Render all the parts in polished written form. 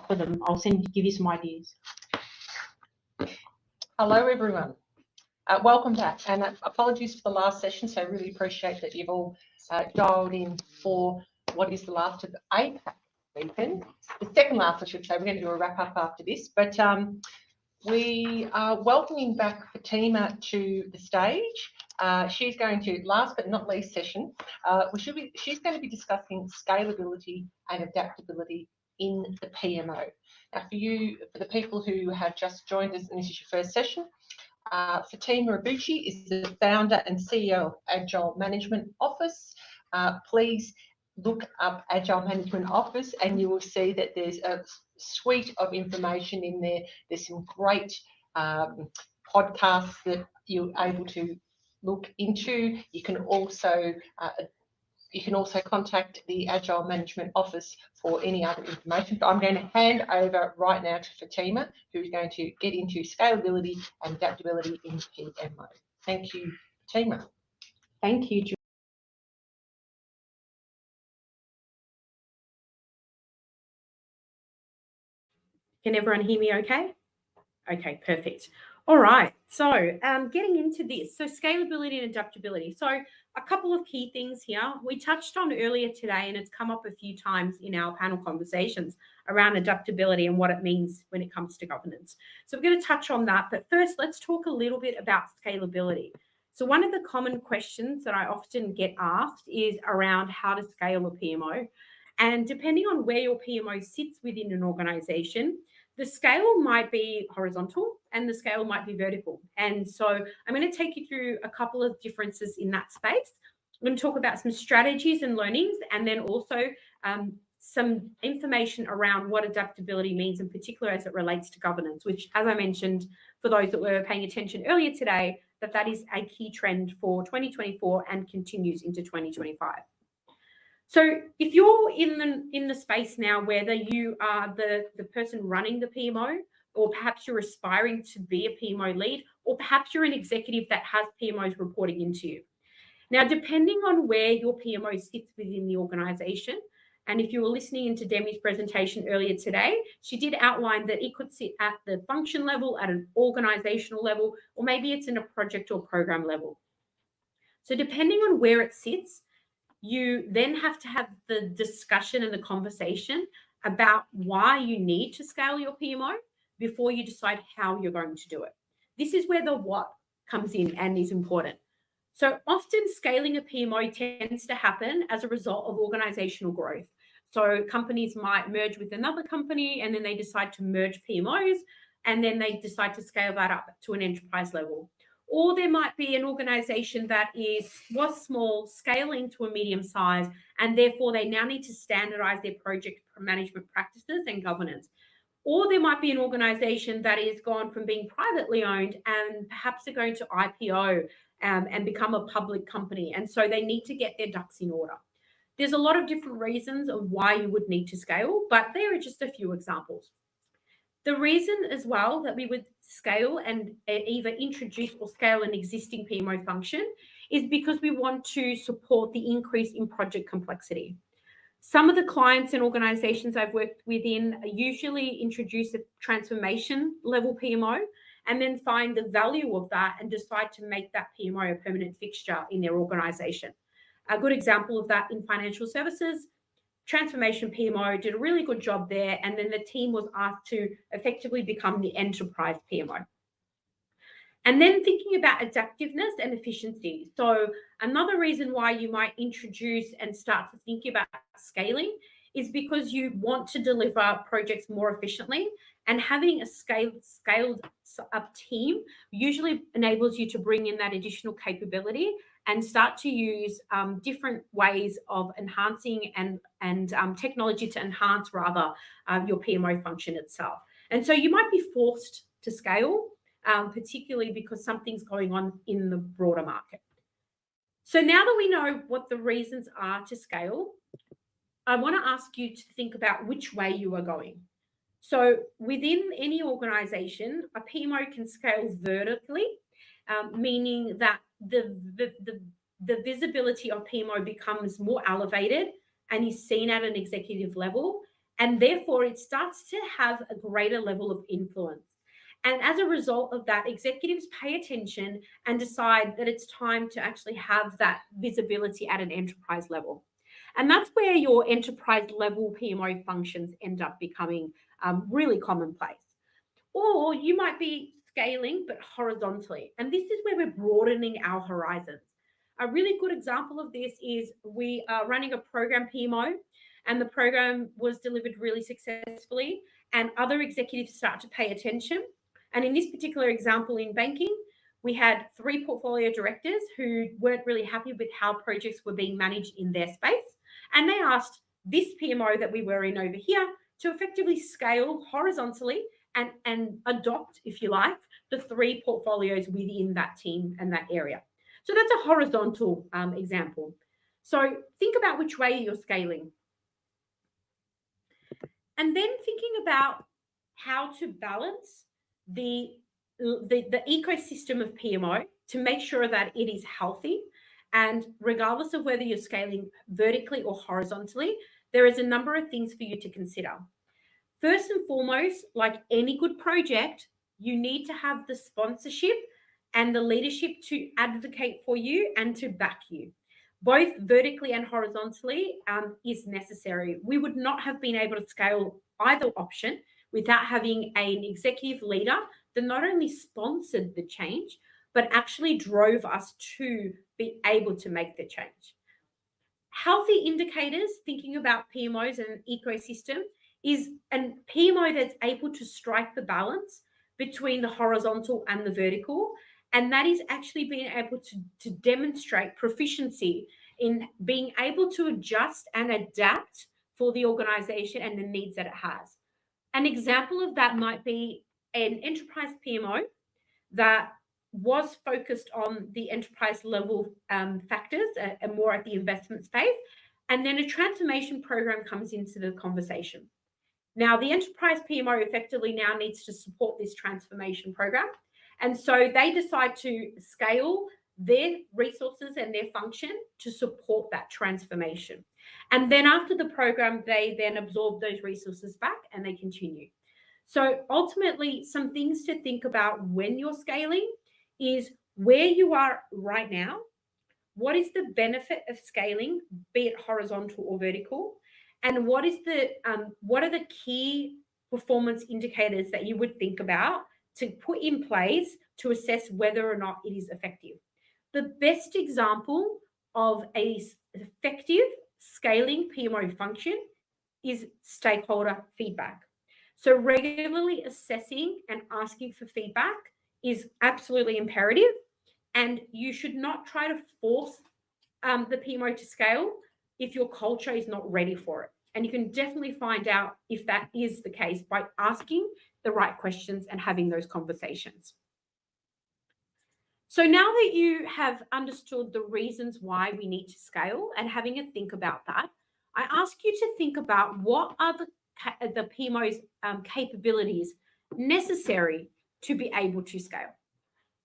got for them. I'll give you some ideas. Hello, everyone. Welcome back, and apologies for the last session. So I really appreciate that you've all dialed in for what is the last of the APAC weekend. The second last, I should say. We're going to do a wrap up after this, but we are welcoming back Fatima to the stage. She's going to, last but not least session, she's going to be discussing scalability and adaptability in the PMO. Now, for the people who have just joined us and this is your first session, Fatima Abuchi is the founder and CEO of Agile Management Office. Please look up Agile Management Office and you will see that there's a suite of information in there. There's some great podcasts that you're able to look into. You can also contact the Agile Management Office for any other information. But I'm going to hand over right now to Fatima, who's going to get into scalability and adaptability in PMO. Thank you, Fatima. Thank you, Julie. Can everyone hear me okay? Okay, perfect. All right, so getting into this, so scalability and adaptability. So a couple of key things here. We touched on earlier today, and it's come up a few times in our panel conversations around adaptability and what it means when it comes to governance. So we're going to touch on that, but first let's talk a little bit about scalability. So one of the common questions that I often get asked is around how to scale a PMO. And depending on where your PMO sits within an organization, the scale might be horizontal and the scale might be vertical. And so I'm going to take you through a couple of differences in that space. I'm going to talk about some strategies and learnings, and then also some information around what adaptability means, in particular as it relates to governance, which, as I mentioned, for those that were paying attention earlier today, that is a key trend for 2024 and continues into 2025. So if you're in the space now, whether you are the person running the PMO, or perhaps you're aspiring to be a PMO lead, or perhaps you're an executive that has PMOs reporting into you. Now, depending on where your PMO sits within the organization, and if you were listening into Demi's presentation earlier today, she did outline that it could sit at the function level, at an organizational level, or maybe it's in a project or program level. So depending on where it sits, you then have to have the discussion and the conversation about why you need to scale your PMO before you decide how you're going to do it. This is where the what comes in and is important. So often scaling a PMO tends to happen as a result of organizational growth. So companies might merge with another company and then they decide to merge PMOs and then they decide to scale that up to an enterprise level. Or there might be an organization that was small, scaling to a medium size, and therefore they now need to standardize their project management practices and governance. Or there might be an organization that is gone from being privately owned and perhaps they're going to IPO and become a public company. And so they need to get their ducks in order. There's a lot of different reasons of why you would need to scale, but there are just a few examples. The reason as well that we would scale and either introduce or scale an existing PMO function is because we want to support the increase in project complexity. Some of the clients and organizations I've worked within usually introduce a transformation level PMO and then find the value of that and decide to make that PMO a permanent fixture in their organization. A good example of that in financial services, transformation PMO did a really good job there, and then the team was asked to effectively become the enterprise PMO. And then thinking about adaptiveness and efficiency. So another reason why you might introduce and start to think about scaling is because you want to deliver projects more efficiently, and having a scaled up team usually enables you to bring in that additional capability and start to use different ways of enhancing and technology to enhance rather your PMO function itself. And so you might be forced to scale, particularly because something's going on in the broader market. So now that we know what the reasons are to scale, I want to ask you to think about which way you are going. So within any organization, a PMO can scale vertically, meaning that the visibility of PMO becomes more elevated and is seen at an executive level. And therefore, it starts to have a greater level of influence. And as a result of that, executives pay attention and decide that it's time to actually have that visibility at an enterprise level. And that's where your enterprise level PMO functions end up becoming really commonplace. Or you might be scaling, but horizontally. And this is where we're broadening our horizons. A really good example of this is we are running a program PMO, and the program was delivered really successfully, and other executives start to pay attention. And in this particular example in banking, we had 3 portfolio directors who weren't really happy with how projects were being managed in their space. And they asked this PMO that we were in over here to effectively scale horizontally and adopt, if you like, the 3 portfolios within that team and that area. So that's a horizontal example. So think about which way you're scaling. And then thinking about how to balance the ecosystem of PMO to make sure that it is healthy. And regardless of whether you're scaling vertically or horizontally, there is a number of things for you to consider. First and foremost, like any good project, you need to have the sponsorship and the leadership to advocate for you and to back you. Both vertically and horizontally is necessary. We would not have been able to scale either option without having an executive leader that not only sponsored the change, but actually drove us to be able to make the change. Healthy indicators, thinking about PMOs and ecosystem, is a PMO that's able to strike the balance between the horizontal and the vertical. And that is actually being able to demonstrate proficiency in being able to adjust and adapt for the organization and the needs that it has. An example of that might be an enterprise PMO that was focused on the enterprise level factors and more at the investment space. And then a transformation program comes into the conversation. Now, the enterprise PMO effectively now needs to support this transformation program. And so they decide to scale their resources and their function to support that transformation. And then after the program, they then absorb those resources back and they continue. So ultimately, some things to think about when you're scaling is where you are right now. What is the benefit of scaling, be it horizontal or vertical? And what are the key performance indicators that you would think about to put in place to assess whether or not it is effective? The best example of an effective scaling PMO function is stakeholder feedback. So regularly assessing and asking for feedback is absolutely imperative, and you should not try to force the PMO to scale if your culture is not ready for it. And you can definitely find out if that is the case by asking the right questions and having those conversations. So now that you have understood the reasons why we need to scale and having a think about that, I ask you to think about what are the PMO's capabilities necessary to be able to scale.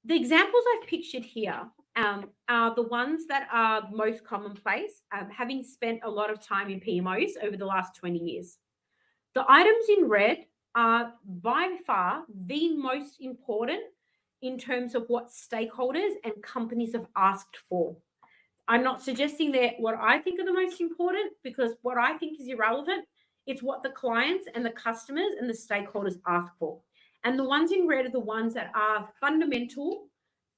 The examples I've pictured here are the ones that are most commonplace, having spent a lot of time in PMOs over the last 20 years. The items in red are by far the most important in terms of what stakeholders and companies have asked for. I'm not suggesting that what I think are the most important, because what I think is irrelevant. It's what the clients and the customers and the stakeholders ask for. And the ones in red are the ones that are fundamental,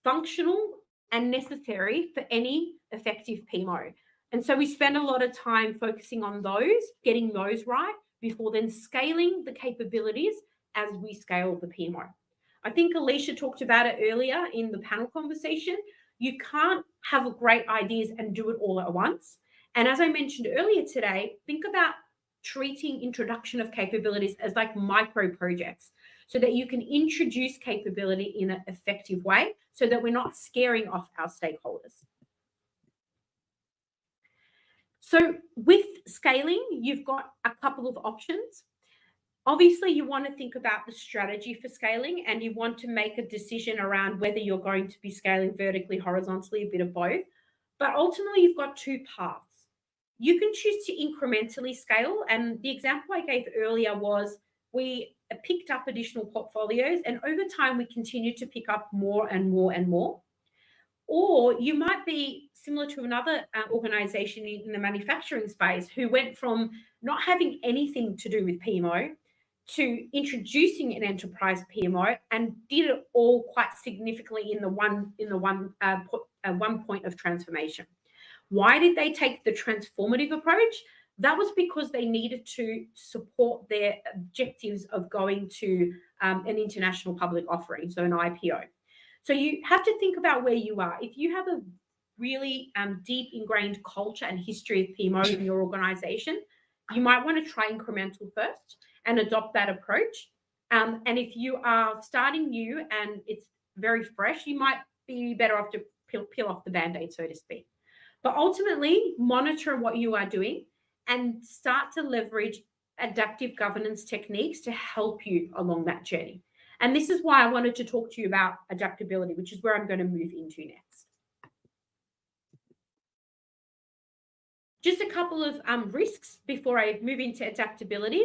functional, and necessary for any effective PMO. And so we spend a lot of time focusing on those, getting those right, before then scaling the capabilities as we scale the PMO. I think Alicia talked about it earlier in the panel conversation. You can't have great ideas and do it all at once. And as I mentioned earlier today, think about treating introduction of capabilities as like micro projects so that you can introduce capability in an effective way so that we're not scaring off our stakeholders. So with scaling, you've got a couple of options. Obviously, you want to think about the strategy for scaling, and you want to make a decision around whether you're going to be scaling vertically, horizontally, a bit of both. But ultimately, you've got 2 paths. You can choose to incrementally scale. And the example I gave earlier was we picked up additional portfolios, and over time we continued to pick up more and more and more. Or you might be similar to another organization in the manufacturing space who went from not having anything to do with PMO to introducing an enterprise PMO and did it all quite significantly in the one point of transformation. Why did they take the transformative approach? That was because they needed to support their objectives of going to an international public offering, so an IPO. So you have to think about where you are. If you have a really deep ingrained culture and history of PMO in your organization, you might want to try incremental first and adopt that approach. And if you are starting new and it's very fresh, you might be better off to peel off the Band-Aid, so to speak. But ultimately, monitor what you are doing and start to leverage adaptive governance techniques to help you along that journey. And this is why I wanted to talk to you about adaptability, which is where I'm going to move into next. Just a couple of risks before I move into adaptability.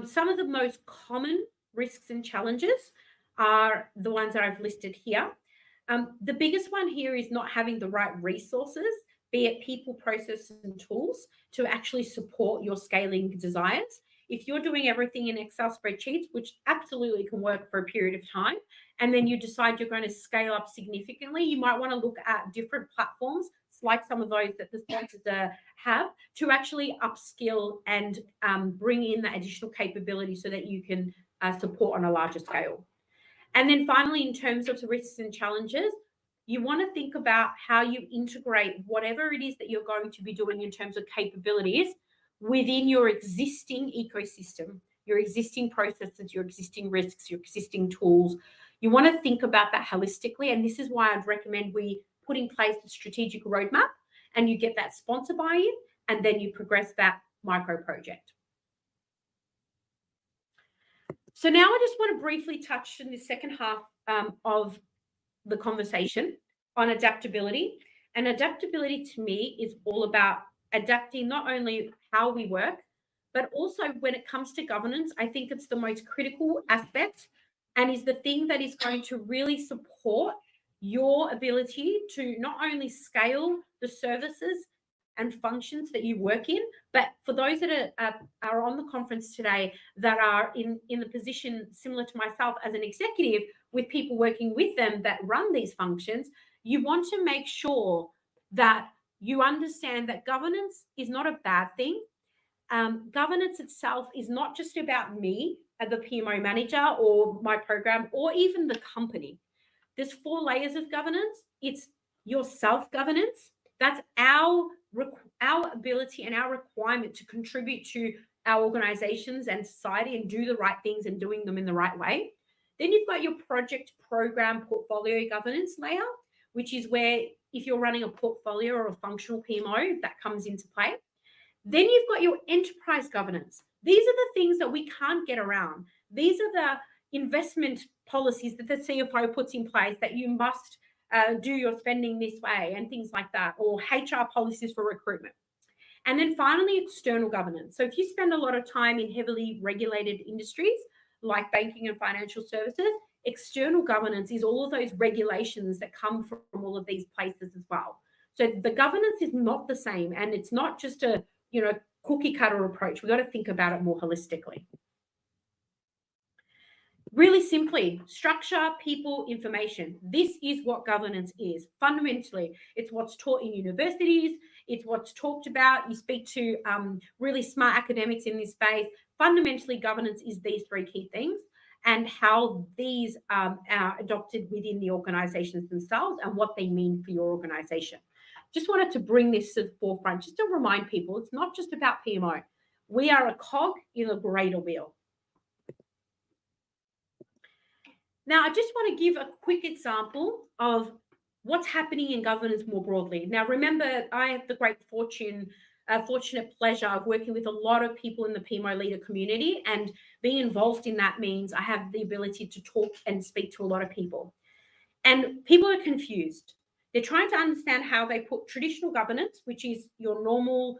Some of the most common risks and challenges are the ones that I've listed here. The biggest one here is not having the right resources, be it people, processes, and tools to actually support your scaling desires. If you're doing everything in Excel spreadsheets, which absolutely can work for a period of time, and then you decide you're going to scale up significantly, you might want to look at different platforms, like some of those that the sponsors have, to actually upskill and bring in that additional capability so that you can support on a larger scale. And then finally, in terms of the risks and challenges, you want to think about how you integrate whatever it is that you're going to be doing in terms of capabilities within your existing ecosystem, your existing processes, your existing risks, your existing tools. You want to think about that holistically. And this is why I'd recommend we put in place a strategic roadmap and you get that sponsor buy-in and then you progress that micro project. So now I just want to briefly touch in the second half of the conversation on adaptability. And adaptability to me is all about adapting not only how we work, but also when it comes to governance, I think it's the most critical aspect and is the thing that is going to really support your ability to not only scale the services and functions that you work in, but for those that are on the conference today that are in the position similar to myself as an executive with people working with them that run these functions, you want to make sure that you understand that governance is not a bad thing. Governance itself is not just about me as a PMO manager or my program or even the company. There's 4 layers of governance. It's your self-governance. That's our ability and our requirement to contribute to our organizations and society and do the right things and doing them in the right way. Then you've got your project, program, portfolio governance layer, which is where if you're running a portfolio or a functional PMO, that comes into play. Then you've got your enterprise governance. These are the things that we can't get around. These are the investment policies that the CFO puts in place that you must do your spending this way and things like that, or HR policies for recruitment. And then finally, external governance. So if you spend a lot of time in heavily regulated industries like banking and financial services, external governance is all of those regulations that come from all of these places as well. So the governance is not the same, and it's not just a cookie cutter approach. We've got to think about it more holistically. Really simply, structure, people, information. This is what governance is. Fundamentally, it's what's taught in universities. It's what's talked about. You speak to really smart academics in this space. Fundamentally, governance is these 3 key things and how these are adopted within the organizations themselves and what they mean for your organization. Just wanted to bring this to the forefront, just to remind people, it's not just about PMO. We are a cog in a greater wheel. Now, I just want to give a quick example of what's happening in governance more broadly. Now, remember, I have the great fortunate pleasure of working with a lot of people in the PMO leader community, and being involved in that means I have the ability to talk and speak to a lot of people. And people are confused. They're trying to understand how they put traditional governance, which is your normal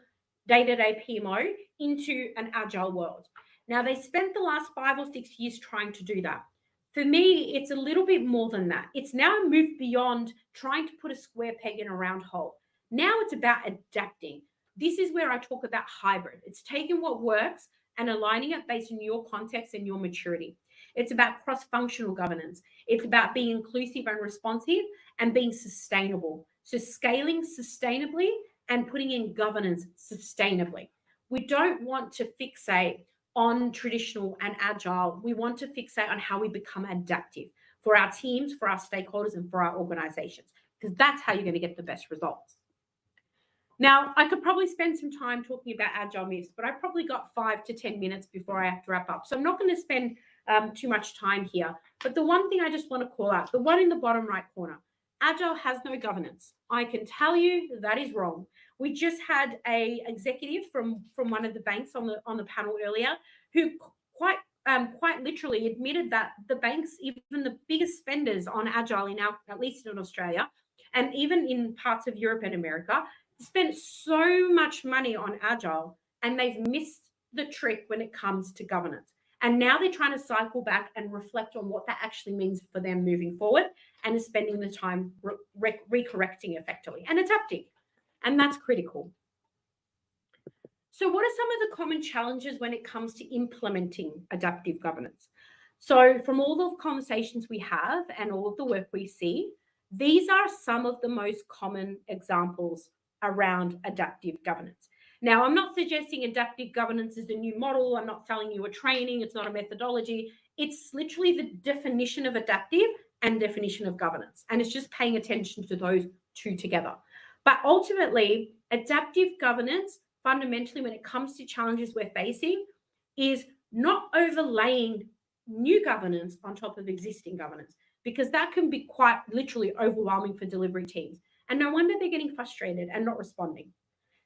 day-to-day PMO into an agile world. Now, they spent the last 5 or 6 years trying to do that. For me, it's a little bit more than that. It's now moved beyond trying to put a square peg in a round hole. Now it's about adapting. This is where I talk about hybrid. It's taking what works and aligning it based on your context and your maturity. It's about cross-functional governance. It's about being inclusive and responsive and being sustainable. So scaling sustainably and putting in governance sustainably. We don't want to fixate on traditional and agile. We want to fixate on how we become adaptive for our teams, for our stakeholders, and for our organizations, because that's how you're going to get the best results. Now, I could probably spend some time talking about agile myths, but I've probably got 5 to 10 minutes before I have to wrap up. So I'm not going to spend too much time here. But the one thing I just want to call out, the one in the bottom right corner, agile has no governance. I can tell you that is wrong. We just had a executive from one of the banks on the panel earlier who quite literally admitted that the banks, even the biggest spenders on agile at least in Australia, and even in parts of Europe and America, spent so much money on agile and they've missed the trick when it comes to governance. And now they're trying to cycle back and reflect on what that actually means for them moving forward and is spending the time recorrecting effectively and adapting. And that's critical. So what are some of the common challenges when it comes to implementing adaptive governance? So from all the conversations we have and all of the work we see, these are some of the most common examples around adaptive governance. Now, I'm not suggesting adaptive governance is the new model. I'm not selling you a training. It's not a methodology. It's literally the definition of adaptive and definition of governance. And it's just paying attention to those two together. But ultimately, adaptive governance, fundamentally, when it comes to challenges we're facing, is not overlaying new governance on top of existing governance, because that can be quite literally overwhelming for delivery teams. And no wonder they're getting frustrated and not responding.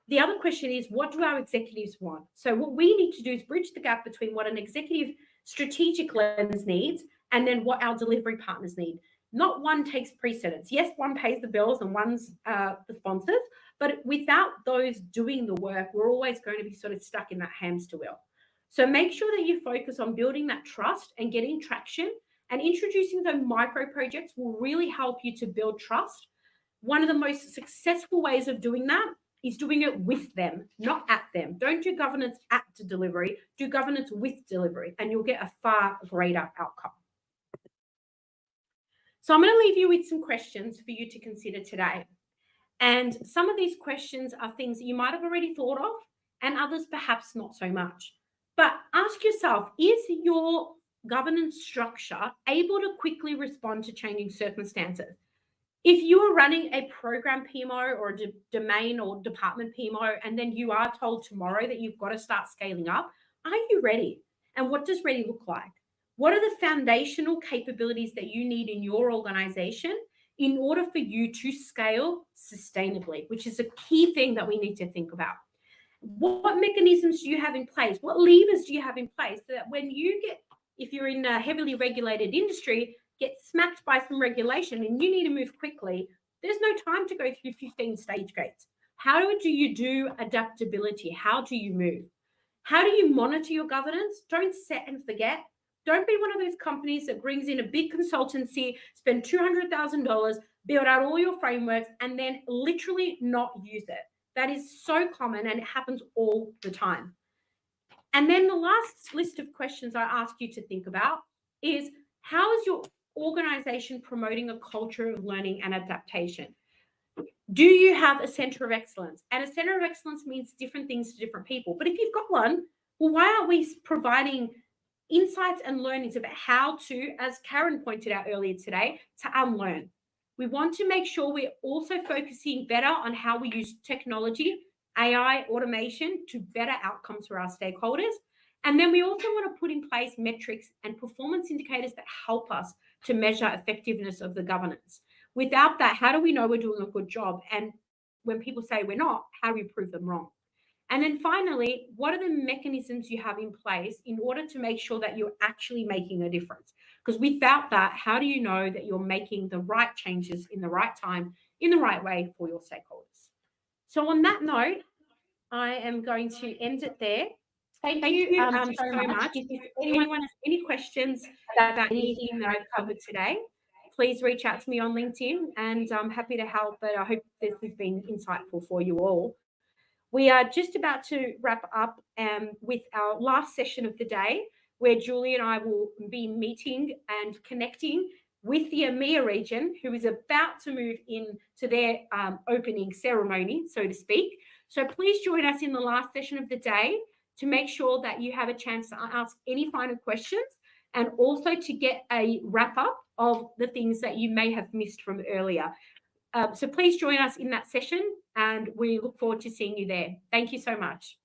The other question is, what do our executives want? So what we need to do is bridge the gap between what an executive strategic lens needs and then what our delivery partners need. Not one takes precedence. Yes, one pays the bills and one's the sponsors, but without those doing the work, we're always going to be sort of stuck in that hamster wheel. So make sure that you focus on building that trust and getting traction, and introducing those micro projects will really help you to build trust. One of the most successful ways of doing that is doing it with them, not at them. Don't do governance at delivery, do governance with delivery, and you'll get a far greater outcome. So I'm going to leave you with some questions for you to consider today. And some of these questions are things that you might have already thought of, and others perhaps not so much. But ask yourself, is your governance structure able to quickly respond to changing circumstances? If you are running a program PMO or a domain or department PMO, and then you are told tomorrow that you've got to start scaling up, are you ready? And what does ready look like? What are the foundational capabilities that you need in your organization in order for you to scale sustainably, which is a key thing that we need to think about? What mechanisms do you have in place? What levers do you have in place so that when you get, if you're in a heavily regulated industry, get smacked by some regulation and you need to move quickly, there's no time to go through 15 stage gates. How do you do adaptability? How do you move? How do you monitor your governance? Don't set and forget. Don't be one of those companies that brings in a big consultancy, spend $200,000, build out all your frameworks, and then literally not use it. That is so common and it happens all the time. And then the last list of questions I ask you to think about is, how is your organization promoting a culture of learning and adaptation? Do you have a center of excellence? And a center of excellence means different things to different people. But if you've got one, well, why aren't we providing insights and learnings about how to, as Karen pointed out earlier today, to unlearn? We want to make sure we're also focusing better on how we use technology, AI, automation to better outcomes for our stakeholders. And then we also want to put in place metrics and performance indicators that help us to measure effectiveness of the governance. Without that, how do we know we're doing a good job? And when people say we're not, how do we prove them wrong? And then finally, what are the mechanisms you have in place in order to make sure that you're actually making a difference? Because without that, how do you know that you're making the right changes in the right time, in the right way for your stakeholders? So on that note, I am going to end it there. Thank Thank you you so so much. much. If anyone has any questions about anything that I've covered today, please reach out to me on LinkedIn, and I'm happy to help. But I hope this has been insightful for you all. We are just about to wrap up with our last session of the day, where Julie and I will be meeting and connecting with the EMEA region, who is about to move into their opening ceremony, so to speak. So please join us in the last session of the day to make sure that you have a chance to ask any final questions, and also to get a wrap up of the things that you may have missed from earlier. So please join us in that session, and we look forward to seeing you there. Thank you so much.